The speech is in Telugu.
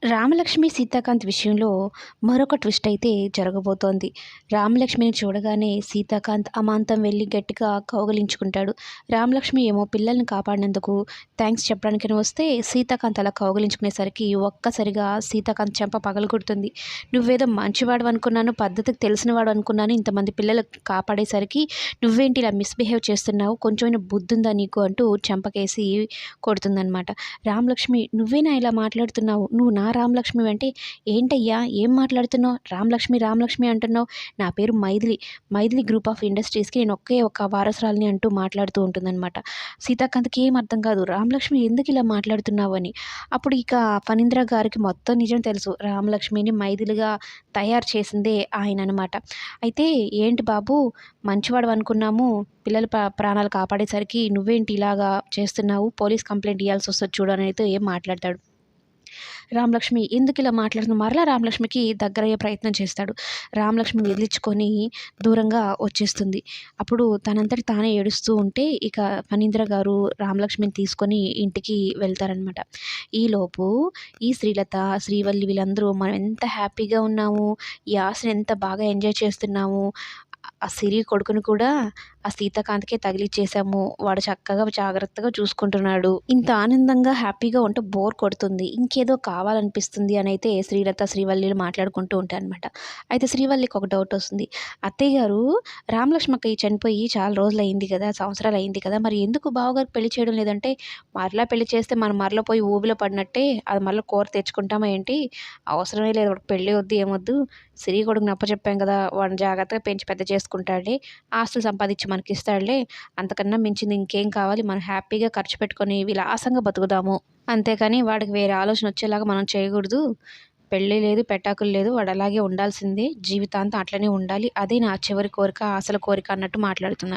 రామలక్ష్మి సీతాకాంత్ విషయంలో మరొక ట్విస్ట్ అయితే జరగబోతోంది. రామలక్ష్మిని చూడగానే సీతాకాంత్ అమాంతం వెళ్ళి గట్టిగా కౌగిలించుకుంటాడు. రామలక్ష్మి ఏమో పిల్లల్ని కాపాడినందుకు థ్యాంక్స్ చెప్పడానికని వస్తే సీతాకాంత్ అలా కౌగిలించుకునేసరికి ఒక్కసారిగా సీతాకాంత్ చెంప పగలగొడుతుంది. నువ్వేదో మంచివాడు అనుకున్నాను, పద్ధతికి తెలిసినవాడు అనుకున్నాను, ఇంతమంది పిల్లలు కాపాడేసరికి నువ్వేంటి ఇలా మిస్బిహేవ్ చేస్తున్నావు, కొంచెమైనా బుద్ధుందా నీకు అంటూ చెంపకేసి కొడుతుందనమాట. రామలక్ష్మి నువ్వేనా ఇలా మాట్లాడుతున్నావు, నువ్వు నా రామలక్ష్మి అంటే ఏంటయ్యా ఏం మాట్లాడుతున్నావు, రామలక్ష్మి రామలక్ష్మి అంటున్నావు, నా పేరు మైథిలి, మైథిలి గ్రూప్ ఆఫ్ ఇండస్ట్రీస్కి నేను ఒకే ఒక వారసురాలిని అంటూ మాట్లాడుతూ ఉంటుందన్నమాట. సీతాకాంత్కి ఏం అర్థం కాదు, రామలక్ష్మి ఎందుకు ఇలా మాట్లాడుతున్నావు అని. అప్పుడు ఇక ఫణీంద్ర గారికి మొత్తం నిజం తెలుసు, రామలక్ష్మిని మైథిలిగా తయారు చేసిందే ఆయన అనమాట. అయితే ఏంటి బాబు మంచివాడు అనుకున్నాము, పిల్లల ప్రాణాలు కాపాడేసరికి నువ్వేంటి ఇలాగా చేస్తున్నావు, పోలీస్ కంప్లైంట్ ఇవ్వాల్సి వస్తుంది చూడు అని అయితే ఏం మాట్లాడతాడు. రామలక్ష్మి ఎందుకు ఇలా మాట్లాడుతున్నావు, మరలా రామలక్ష్మికి దగ్గరయ్యే ప్రయత్నం చేస్తాడు. రామలక్ష్మిని వదిలించుకొని దూరంగా వచ్చేస్తుంది. అప్పుడు తనంతట తానే ఏడుస్తూ ఉంటే ఇక ఫణీంద్ర గారు రామలక్ష్మిని తీసుకొని ఇంటికి వెళ్తారనమాట. ఈలోపు ఈ శ్రీలత, శ్రీవల్లి వీళ్ళందరూ మనం ఎంత హ్యాపీగా ఉన్నాము, ఈ ఆశని ఎంత బాగా ఎంజాయ్ చేస్తున్నాము, ఆ సిరి కొడుకుని కూడా ఆ సీతాకాంత్‌కే తగిలిచ్చేసాము, వాడు చక్కగా జాగ్రత్తగా చూసుకుంటున్నాడు, ఇంత ఆనందంగా హ్యాపీగా ఉంటే బోర్ కొడుతుంది, ఇంకేదో కావాలనిపిస్తుంది అని అయితే శ్రీలత, శ్రీవల్లిలు మాట్లాడుకుంటూ ఉంటారనమాట. అయితే శ్రీవల్లికి ఒక డౌట్ వస్తుంది. అత్తయ్య గారు రామలక్ష్మక్క చనిపోయి చాలా రోజులు అయింది కదా, సంవత్సరాలు అయింది కదా, మరి ఎందుకు బావగారికి పెళ్లి చేయడం లేదంటే మరలా పెళ్లి చేస్తే మనం మరలా పోయి ఊబిలో పడినట్టే, అది మళ్ళీ కూర తెచ్చుకుంటామా ఏంటి, అవసరమే లేదు, వాడికి పెళ్ళి వద్దు ఏమొద్దు, సిరి కొడుకుని అప్పచెప్పాం కదా, వాడిని జాగ్రత్తగా పెంచి పెద్ద చేసుకుంటాడులే, ఆస్తులు సంపాదించి మనకిస్తాడులే, అంతకన్నా మించింది ఇంకేం కావాలి, మనం హ్యాపీగా ఖర్చు పెట్టుకొని విలాసంగా బతుకుదాము, అంతేకాని వాడికి వేరే ఆలోచన వచ్చేలాగా మనం చేయకూడదు, పెళ్ళి లేదు పెటాకులు లేదు, వాడు అలాగే ఉండాల్సిందే, జీవితాంతం అట్లనే ఉండాలి, అదే నా చివరి కోరిక, అసలు కోరిక అన్నట్టు మాట్లాడుతున్నారు.